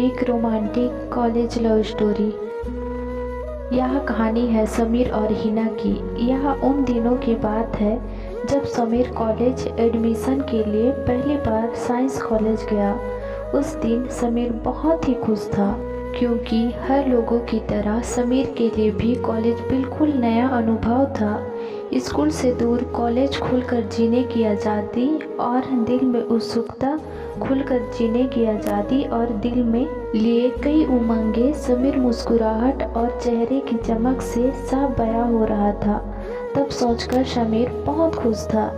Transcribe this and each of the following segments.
एक romantic college love story. यह कहानी है समीर और हिना की। यह उन दिनों की बात है जब समीर कॉलेज एडमिशन के लिए पहली बार साइंस कॉलेज गया। उस दिन समीर बहुत ही खुश था क्योंकि हर लोगों की तरह समीर के लिए भी कॉलेज बिल्कुल नया अनुभव था। स्कूल से दूर कॉलेज खुलकर जीने की आज़ादी और दिल में उत्सुकता, खुलकर जीने की आज़ादी और दिल में लिए कई उमंगे समीर मुस्कुराहट और चेहरे की चमक से साफ बयां हो रहा था। तब सोचकर समीर बहुत खुश था।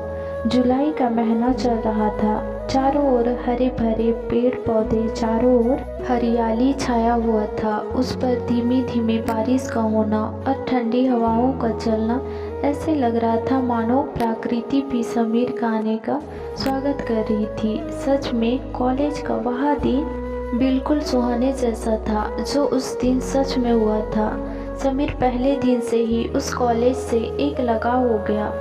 जुलाई का महीना चल रहा था। चारों ओर हरे भरे पेड़ पौधे, चारों ओर हरियाली छाया हुआ था। उस पर धीमी धीमी बारिश का होना और ठंडी हवाओं का चलना ऐसे लग रहा था मानो प्रकृति भी समीर का आने का स्वागत कर रही थी। सच में कॉलेज का वह दिन बिल्कुल सुहाने जैसा था जो उस दिन सच में हुआ था। समीर पहले दिन से ही उस कॉलेज से एक लगाव हो गया।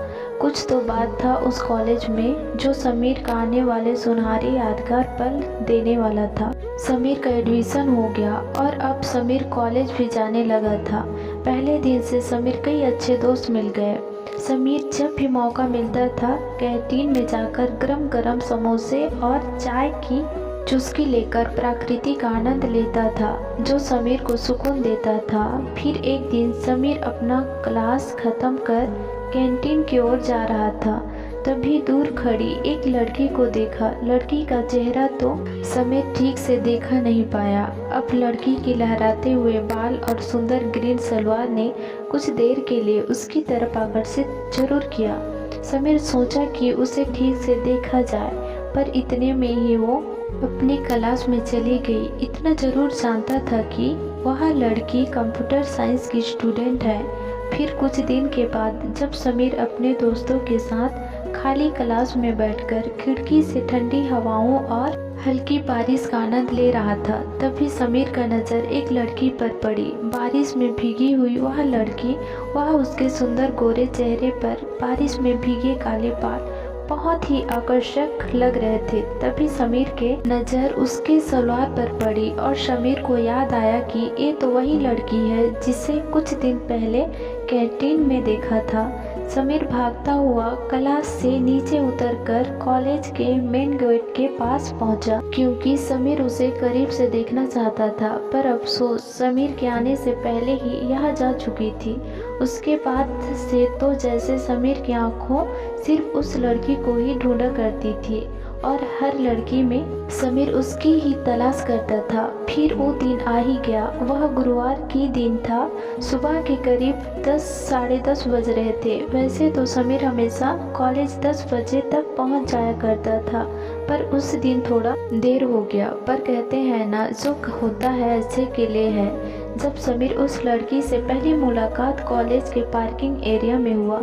कुछ तो बात था उस कॉलेज में जो समीर का आने वाले सुनहरे यादगार पल देने वाला था। समीर का एडमिशन हो गया और अब समीर कॉलेज भी जाने लगा था। पहले दिन से समीर कई अच्छे दोस्त मिल गए। समीर जब भी मौका मिलता था कैंटीन में जाकर गरम गरम समोसे और चाय की चुस्की लेकर प्रकृति का आनंद लेता था जो समीर को सुकून देता था। फिर एक दिन समीर अपना क्लास खत्म कर कैंटीन की ओर जा रहा था, तभी दूर खड़ी एक लड़की को देखा। लड़की का चेहरा तो समीर ठीक से देखा नहीं पाया। अब लड़की के लहराते हुए बाल और सुंदर ग्रीन सलवार ने कुछ देर के लिए उसकी तरफ आकर्षित जरूर किया। समीर सोचा कि उसे ठीक से देखा जाए, पर इतने में ही वो अपनी क्लास में चली गई। इतना जरूर जानता था कि वह लड़की कंप्यूटर साइंस की स्टूडेंट है। फिर कुछ दिन के बाद जब समीर अपने दोस्तों के साथ खाली क्लास में बैठकर खिड़की से ठंडी हवाओं और हल्की बारिश का आनंद ले रहा था, तभी समीर का नज़र एक लड़की पर पड़ी। बारिश में भीगी हुई वह लड़की, वह उसके सुंदर गोरे चेहरे पर बारिश में भीगे काले बाल बहुत ही आकर्षक लग रहे थे। तभी समीर के नज़र उसके सलवार पर पड़ी और समीर को याद आया कि ये तो वही लड़की है जिसे कुछ दिन पहले कैंटीन में देखा था। समीर भागता हुआ क्लास से नीचे उतरकर कॉलेज के मेन गेट के पास पहुंचा क्योंकि समीर उसे करीब से देखना चाहता था, पर अफसोस समीर के आने से पहले ही यह जा चुकी थी। उसके बाद से तो जैसे समीर की आंखों सिर्फ उस लड़की को ही ढूंढा करती थी और हर लड़की में समीर उसकी ही तलाश करता था। फिर वो दिन आ ही गया। वह गुरुवार की दिन था। सुबह के करीब 10 साढ़े 10 बज रहे थे। वैसे तो समीर हमेशा कॉलेज 10 बजे तक पहुंच जाया करता था, पर उस दिन थोड़ा देर हो गया। पर कहते हैं ना, जो होता है अच्छे के लिए है। जब समीर उस लड़की से पहली मुलाकात कॉलेज के पार्किंग एरिया में हुआ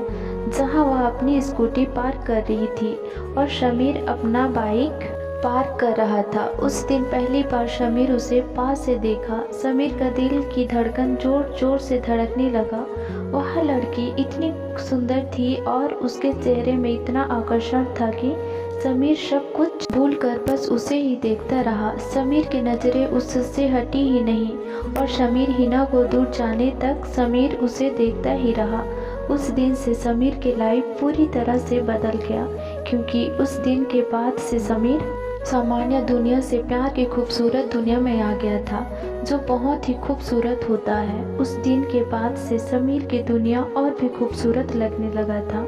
जहां वह अपनी स्कूटी पार्क कर रही थी और समीर अपना बाइक पार्क कर रहा था। उस दिन पहली बार समीर उसे पास से देखा। समीर का दिल की धड़कन जोर जोर से धड़कने लगा। वह लड़की इतनी सुंदर थी और उसके चेहरे में इतना आकर्षण था कि समीर सब कुछ भूलकर बस उसे ही देखता रहा। समीर की नज़रें उससे हटी ही नहीं और समीर हिना को दूर जाने तक समीर उसे देखता ही रहा। उस दिन से समीर की लाइफ पूरी तरह से बदल गया क्योंकि उस दिन के बाद से समीर सामान्य दुनिया से प्यार की खूबसूरत दुनिया में आ गया था जो बहुत ही खूबसूरत होता है। उस दिन के बाद से समीर की दुनिया और भी खूबसूरत लगने लगा था।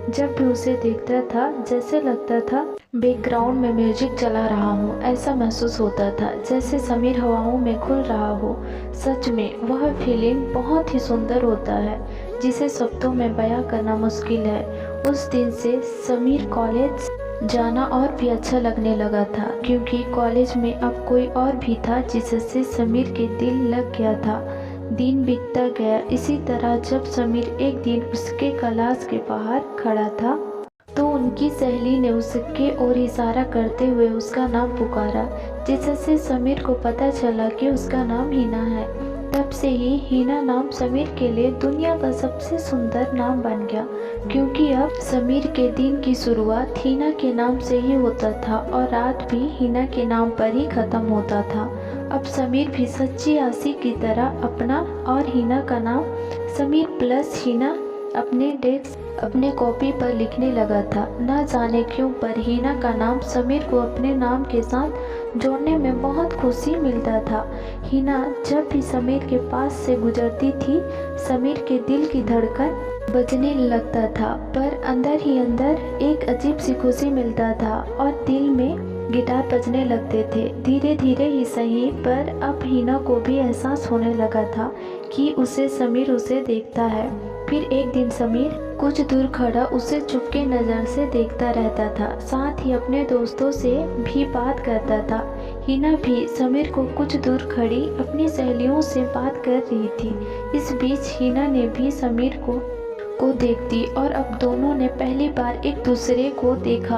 जब भी उसे देखता था जैसे लगता था बैकग्राउंड में म्यूजिक चला रहा हो। ऐसा महसूस होता था जैसे समीर हवाओं में खुल रहा हो। सच में वह फीलिंग बहुत ही सुंदर होता है जिसे शब्दों में बयां करना मुश्किल है। उस दिन से समीर कॉलेज जाना और भी अच्छा लगने लगा था क्योंकि कॉलेज में अब कोई और भी था जिससे समीर के दिल लग गया था। दिन बीतता गया। इसी तरह जब समीर एक दिन उसके क्लास के बाहर खड़ा था तो उनकी सहेली ने उसके ओर इशारा करते हुए उसका नाम पुकारा, जिससे समीर को पता चला कि उसका नाम हिना है। तब से ही हिना नाम समीर के लिए दुनिया का सबसे सुंदर नाम बन गया, क्योंकि अब समीर के दिन की शुरुआत हिना के नाम से ही होता था और रात भी हिना के नाम पर ही ख़त्म होता था। अब समीर भी सच्ची आशिक की तरह अपना और हिना का नाम समीर प्लस हिना अपने कॉपी पर लिखने लगा था। न जाने क्यों पर हिना का नाम समीर को अपने नाम के साथ जोड़ने में बहुत खुशी मिलता था। हिना जब भी समीर के पास से गुजरती थी, समीर के दिल की धड़कन बजने लगता था, पर अंदर ही अंदर एक अजीब सी खुशी मिलता था और दिल में गिटार बजने लगते थे। धीरे धीरे ही सही, पर अब हिना को भी एहसास होने लगा था कि समीर उसे देखता है। फिर एक दिन समीर कुछ दूर खड़ा उसे चुपके नज़र से देखता रहता था, साथ ही अपने दोस्तों से भी बात करता था। हिना भी समीर को कुछ दूर खड़ी अपनी सहेलियों से बात कर रही थी। इस बीच हिना ने भी समीर को देखती और अब दोनों ने पहली बार एक दूसरे को देखा।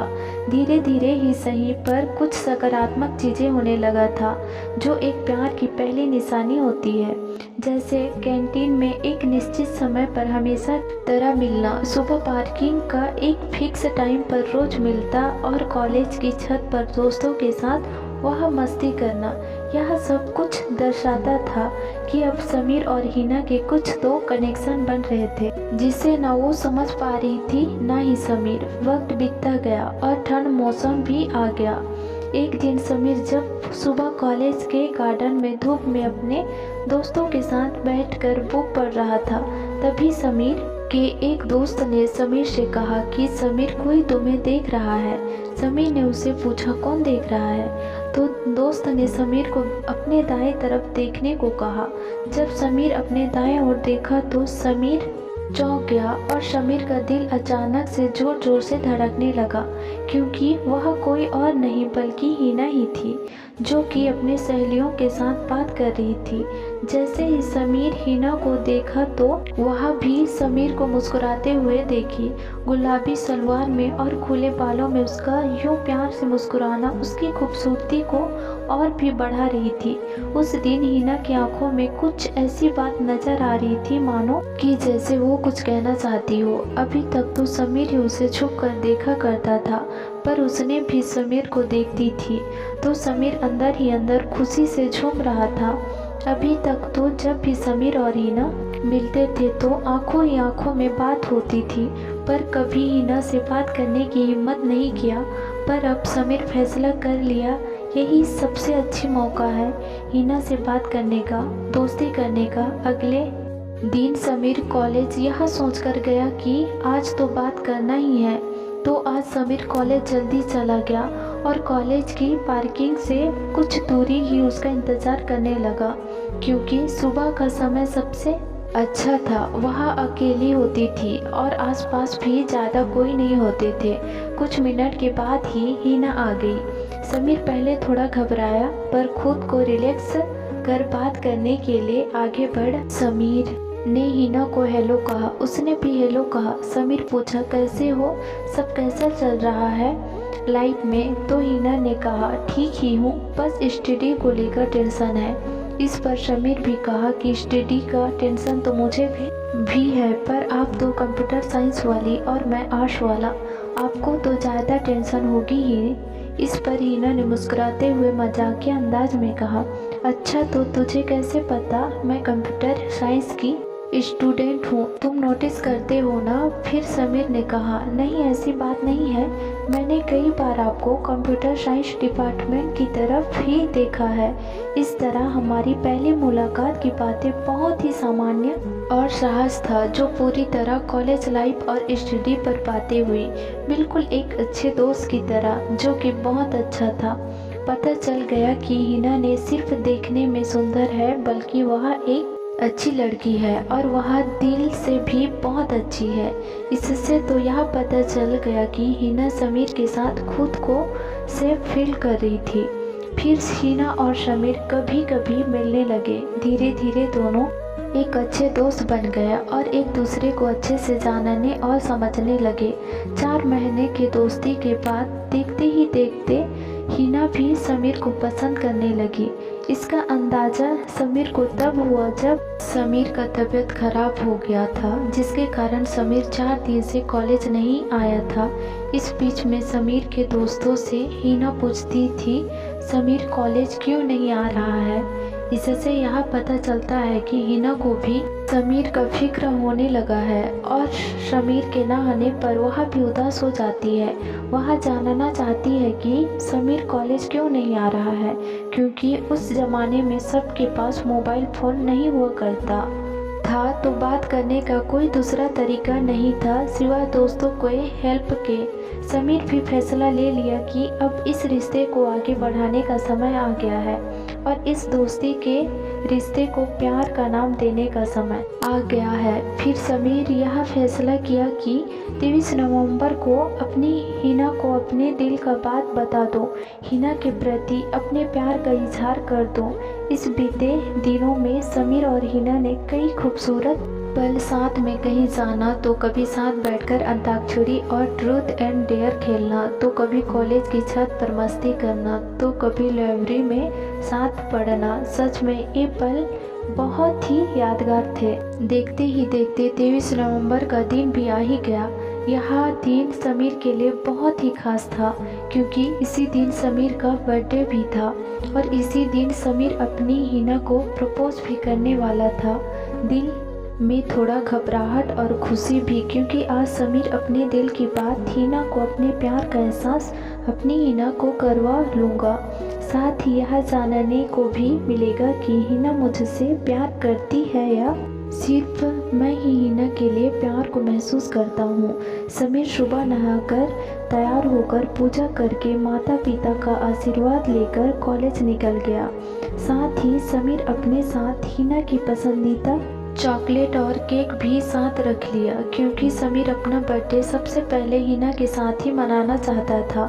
धीरे धीरे ही सही, पर कुछ सकारात्मक चीज़ें होने लगा था, जो एक प्यार की पहली निशानी होती है। जैसे कैंटीन में एक निश्चित समय पर हमेशा तरह मिलना, सुबह पार्किंग का एक फिक्स टाइम पर रोज मिलता और कॉलेज की छत पर दोस्तों के साथ वह मस्ती करना। यह सब कुछ दर्शाता था कि अब समीर और हिना के कुछ तो कनेक्शन बन रहे थे, जिसे न वो समझ पा रही थी न ही समीर। वक्त बीतता गया और ठंड मौसम भी आ गया। एक दिन समीर जब सुबह कॉलेज के गार्डन में धूप में अपने दोस्तों के साथ बैठकर बुक पढ़ रहा था, तभी समीर के एक दोस्त ने समीर से कहा कि समीर कोई तुम्हें देख रहा है। समीर ने उससे पूछा कौन देख रहा है, तो दोस्त ने समीर को अपने दाएं तरफ देखने को कहा। जब समीर अपने दाएं ओर देखा तो समीर चौंक गया और समीर का दिल अचानक से जोर जोर से धड़कने लगा, क्योंकि वह कोई और नहीं बल्कि हिना ही थी, जो कि अपने सहेलियों के साथ बात कर रही थी। जैसे ही समीर हिना को देखा तो वह भी समीर को मुस्कुराते हुए देखी। गुलाबी सलवार में और खुले बालों में उसका यूं प्यार से मुस्कुराना उसकी खूबसूरती को और भी बढ़ा रही थी। उस दिन हिना की आंखों में कुछ ऐसी बात नजर आ रही थी, मानो कि जैसे वो कुछ कहना चाहती हो। अभी तक तो समीर ही उसे छुप कर देखा करता था, पर उसने भी समीर को देखती थी तो समीर अंदर ही अंदर खुशी से झूम रहा था। अभी तक तो जब भी समीर और हिना मिलते थे तो आंखों ही आंखों में बात होती थी, पर कभी हिना से बात करने की हिम्मत नहीं किया। पर अब समीर फैसला कर लिया, यही सबसे अच्छी मौका है हिना से बात करने का, दोस्ती करने का। अगले दिन समीर कॉलेज यह सोचकर गया कि आज तो बात करना ही है, तो आज समीर कॉलेज जल्दी चला गया और कॉलेज की पार्किंग से कुछ दूरी ही उसका इंतज़ार करने लगा, क्योंकि सुबह का समय सबसे अच्छा था। वह अकेली होती थी और आसपास भी ज़्यादा कोई नहीं होते थे। कुछ मिनट के बाद ही हिना आ गई। समीर पहले थोड़ा घबराया, पर खुद को रिलैक्स कर बात करने के लिए आगे बढ़ समीर ने हिना को हेलो कहा, उसने भी हेलो कहा। समीर पूछा कैसे हो, सब कैसा चल रहा है लाइफ में? तो हिना ने कहा ठीक ही हूँ, बस स्टडी को लेकर टेंशन है। इस पर समीर भी कहा कि स्टडी का टेंशन तो मुझे भी है, पर आप तो कंप्यूटर साइंस वाली और मैं आर्ट्स वाला, आपको तो ज़्यादा टेंशन होगी ही। इस पर हिना ने मुस्कुराते हुए मजाकिया अंदाज में कहा अच्छा, तो तुझे कैसे पता मैं कंप्यूटर साइंस की स्टूडेंट हूँ, तुम नोटिस करते हो ना? फिर समीर ने कहा नहीं, ऐसी बात नहीं है, मैंने कई बार आपको कंप्यूटर साइंस डिपार्टमेंट की तरफ ही देखा है। इस तरह हमारी पहली मुलाकात की बातें बहुत ही सामान्य और सहज था, जो पूरी तरह कॉलेज लाइफ और स्टडी पर बातें हुई, बिल्कुल एक अच्छे दोस्त की तरह, जो कि बहुत अच्छा था। पता चल गया कि हिना ने सिर्फ देखने में सुंदर है, बल्कि वह एक अच्छी लड़की है और वह दिल से भी बहुत अच्छी है। इससे तो यह पता चल गया कि हिना समीर के साथ खुद को सेफ फील कर रही थी। फिर हिना और समीर कभी कभी मिलने लगे। धीरे धीरे दोनों एक अच्छे दोस्त बन गए और एक दूसरे को अच्छे से जानने और समझने लगे। 4 महीने की दोस्ती के बाद देखते ही देखते हिना भी समीर को पसंद करने लगी। इसका अंदाज़ा समीर को तब हुआ जब समीर का तबीयत खराब हो गया था, जिसके कारण समीर 4 दिन से कॉलेज नहीं आया था। इस बीच में समीर के दोस्तों से हिना पूछती थी समीर कॉलेज क्यों नहीं आ रहा है। इससे यह पता चलता है कि हिना को भी समीर का फिक्र होने लगा है और समीर के ना आने पर वह भी उदास हो जाती है। वह जानना चाहती है कि समीर कॉलेज क्यों नहीं आ रहा है, क्योंकि उस ज़माने में सबके पास मोबाइल फ़ोन नहीं हुआ करता था, तो बात करने का कोई दूसरा तरीका नहीं था सिवाय दोस्तों को हेल्प के। समीर भी फैसला ले लिया कि अब इस रिश्ते को आगे बढ़ाने का समय आ गया है और इस दोस्ती के रिश्ते को प्यार का नाम देने का समय आ गया है। फिर समीर यह फैसला किया कि 23 नवंबर को अपनी हिना को अपने दिल का बात बता दो, हिना के प्रति अपने प्यार का इजहार कर दो। इस बीते दिनों में समीर और हिना ने कई खूबसूरत पल साथ में कहीं जाना, तो कभी साथ बैठकर अंताक्षरी और ट्रूथ एंड डेयर खेलना, तो कभी कॉलेज की छत पर मस्ती करना, तो कभी लाइब्रेरी में साथ पढ़ना। सच में ये पल बहुत ही यादगार थे। देखते ही देखते 23 नवंबर का दिन भी आ ही गया। यह दिन समीर के लिए बहुत ही खास था, क्योंकि इसी दिन समीर का बर्थडे भी था और इसी दिन समीर अपनी हिना को प्रपोज भी करने वाला था। दिल में थोड़ा घबराहट और खुशी भी, क्योंकि आज समीर अपने दिल की बात हिना को अपने प्यार का एहसास अपनी हिना को करवा लूँगा। साथ ही यह जानने को भी मिलेगा कि हिना मुझसे प्यार करती है या सिर्फ मैं ही हिना के लिए प्यार को महसूस करता हूँ। समीर सुबह नहाकर तैयार होकर पूजा करके माता पिता का आशीर्वाद लेकर कॉलेज निकल गया। साथ ही समीर अपने साथ हिना की पसंदीदा चॉकलेट और केक भी साथ रख लिया, क्योंकि समीर अपना बर्थडे सबसे पहले हिना के साथ ही मनाना चाहता था।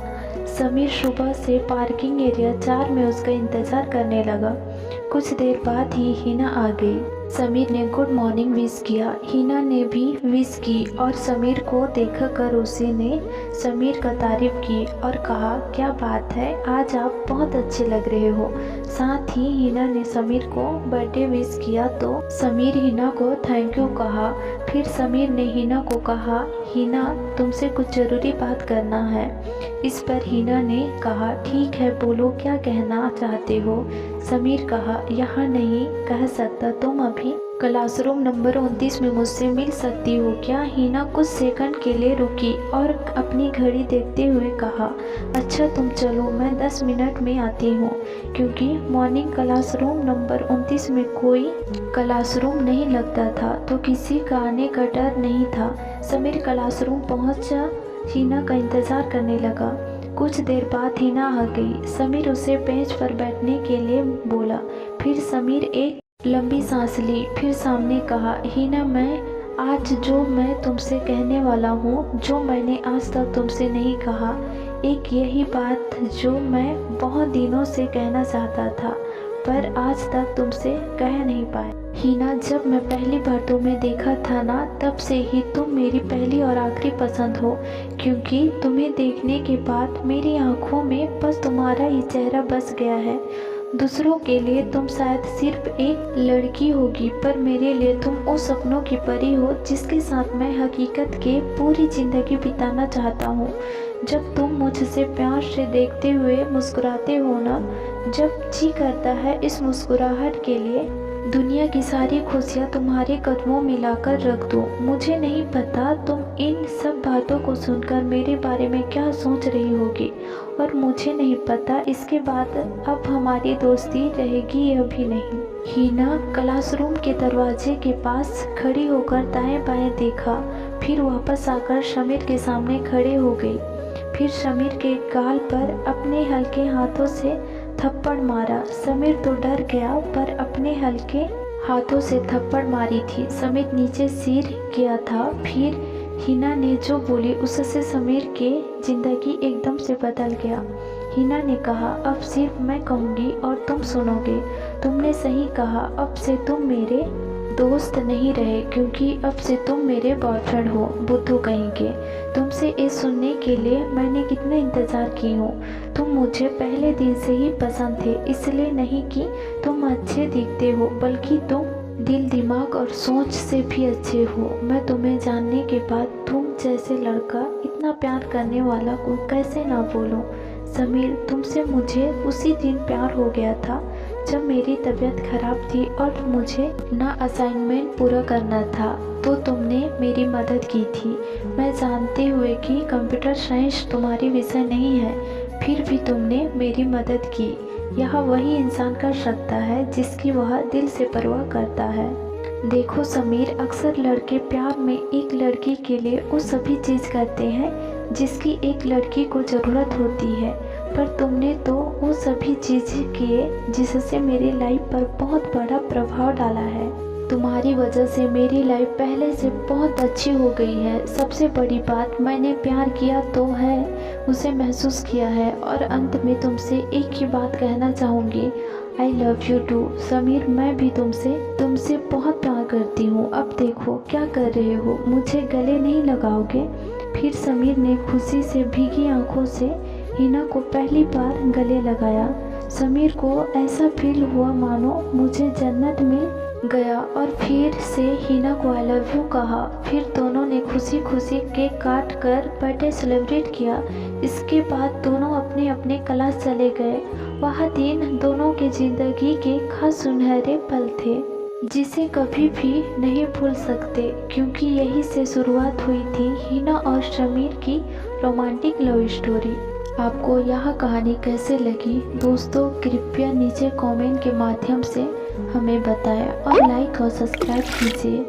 समीर सुबह से पार्किंग एरिया 4 में उसका इंतज़ार करने लगा। कुछ देर बाद ही हिना आ गई। समीर ने गुड मॉर्निंग विश किया, हिना ने भी विश की और समीर को देखकर उसी ने समीर का तारीफ की और कहा क्या बात है, आज आप बहुत अच्छे लग रहे हो। साथ ही हिना ने समीर को बर्थडे विश किया तो समीर हिना को थैंक यू कहा। फिर समीर ने हिना को कहा हिना तुमसे कुछ ज़रूरी बात करना है। इस पर हिना ने कहा ठीक है बोलो क्या कहना चाहते हो। समीर कहा यहाँ नहीं कह सकता, तुम अभी क्लासरूम नंबर 29 में मुझसे मिल सकती हो क्या। हिना कुछ सेकंड के लिए रुकी और अपनी घड़ी देखते हुए कहा अच्छा तुम चलो, मैं 10 मिनट में आती हूँ, क्योंकि मॉर्निंग क्लासरूम नंबर 29 में कोई क्लासरूम नहीं लगता था तो किसी का आने का डर नहीं था। समीर क्लासरूम पहुँचा, हिना का इंतज़ार करने लगा। कुछ देर बाद हिना आ गई। समीर उसे बेंच पर बैठने के लिए बोला। फिर समीर एक लंबी सांस ली, फिर सामने कहा हिना आज जो मैं तुमसे कहने वाला हूँ, जो मैंने आज तक तुमसे नहीं कहा, एक यही बात जो मैं बहुत दिनों से कहना चाहता था पर आज तक तुमसे कह नहीं पाया। हिना जब मैं पहली बार तुम्हें देखा था ना, तब से ही तुम मेरी पहली और आखिरी पसंद हो, क्योंकि तुम्हें देखने के बाद मेरी आंखों में बस तुम्हारा ही चेहरा बस गया है। दूसरों के लिए तुम शायद सिर्फ एक लड़की होगी, पर मेरे लिए तुम उस सपनों की परी हो जिसके साथ मैं हकीकत के पूरी ज़िंदगी बिताना चाहता हूँ। जब तुम मुझसे प्यार से देखते हुए मुस्कुराते हो ना, जब जी करता है इस मुस्कुराहट के लिए दुनिया की सारी खुशियाँ तुम्हारे कदमों में लाकर रख दूँ। मुझे नहीं पता तुम इन सब बातों को सुनकर मेरे बारे में क्या सोच रही होगी, और मुझे नहीं पता इसके बाद अब हमारी दोस्ती रहेगी या भी नहीं। हिना क्लासरूम के दरवाजे के पास खड़ी होकर दाएं बाएं देखा, फिर वापस आकर समीर के सामने खड़े हो गई। फिर समीर के गाल पर अपने हल्के हाथों से थप्पड़ मारा। समीर तो डर गया, पर अपने हल्के हाथों से थप्पड़ मारी थी। समीर नीचे सिर गया था। फिर हिना ने जो बोली उससे समीर के जिंदगी एकदम से बदल गया। हिना ने कहा अब सिर्फ मैं कहूँगी और तुम सुनोगे। तुमने सही कहा, अब से तुम मेरे दोस्त नहीं रहे क्योंकि अब से तुम मेरे बॉयफ्रेंड हो। बुद्धू कहीं के, तुमसे ये सुनने के लिए मैंने कितना इंतज़ार की हूँ। तुम मुझे पहले दिन से ही पसंद थे, इसलिए नहीं कि तुम अच्छे दिखते हो, बल्कि तुम दिल दिमाग और सोच से भी अच्छे हो। मैं तुम्हें जानने के बाद तुम जैसे लड़का, इतना प्यार करने वाला को कैसे ना बोलूं। समीर, तुमसे मुझे उसी दिन प्यार हो गया था जब मेरी तबीयत खराब थी और मुझे ना असाइनमेंट पूरा करना था, तो तुमने मेरी मदद की थी। मैं जानते हुए कि कंप्यूटर साइंस तुम्हारी विषय नहीं है, फिर भी तुमने मेरी मदद की। यह वही इंसान कर सकता है जिसकी वह दिल से परवाह करता है। देखो समीर, अक्सर लड़के प्यार में एक लड़की के लिए वो सभी चीज़ करते हैं जिसकी एक लड़की को ज़रूरत होती है, पर तुमने तो वो सभी चीज़ें किए जिससे मेरी लाइफ पर बहुत बड़ा प्रभाव डाला है। तुम्हारी वजह से मेरी लाइफ पहले से बहुत अच्छी हो गई है। सबसे बड़ी बात, मैंने प्यार किया तो है, उसे महसूस किया है। और अंत में तुमसे एक ही बात कहना चाहूँगी, I love you too. Sameer, मैं भी तुमसे बहुत प्यार करती हूँ। अब देखो क्या कर रहे हो, मुझे गले नहीं लगाओगे? फिर समीर ने खुशी से भीगी आंखों से हिना को पहली बार गले लगाया। समीर को ऐसा फील हुआ मानो मुझे जन्नत मिल गया और फिर से हिना को आई लव यू कहा। फिर दोनों ने खुशी खुशी केक काट कर बर्थडे सेलिब्रेट किया। इसके बाद दोनों अपने अपने क्लास चले गए। वह दिन दोनों की जिंदगी के खास सुनहरे पल थे जिसे कभी भी नहीं भूल सकते, क्योंकि यही से शुरुआत हुई थी हिना और समीर की रोमांटिक लव स्टोरी। आपको यह कहानी कैसे लगी दोस्तों, कृपया नीचे कमेंट के माध्यम से हमें बताएं और लाइक और सब्सक्राइब कीजिए।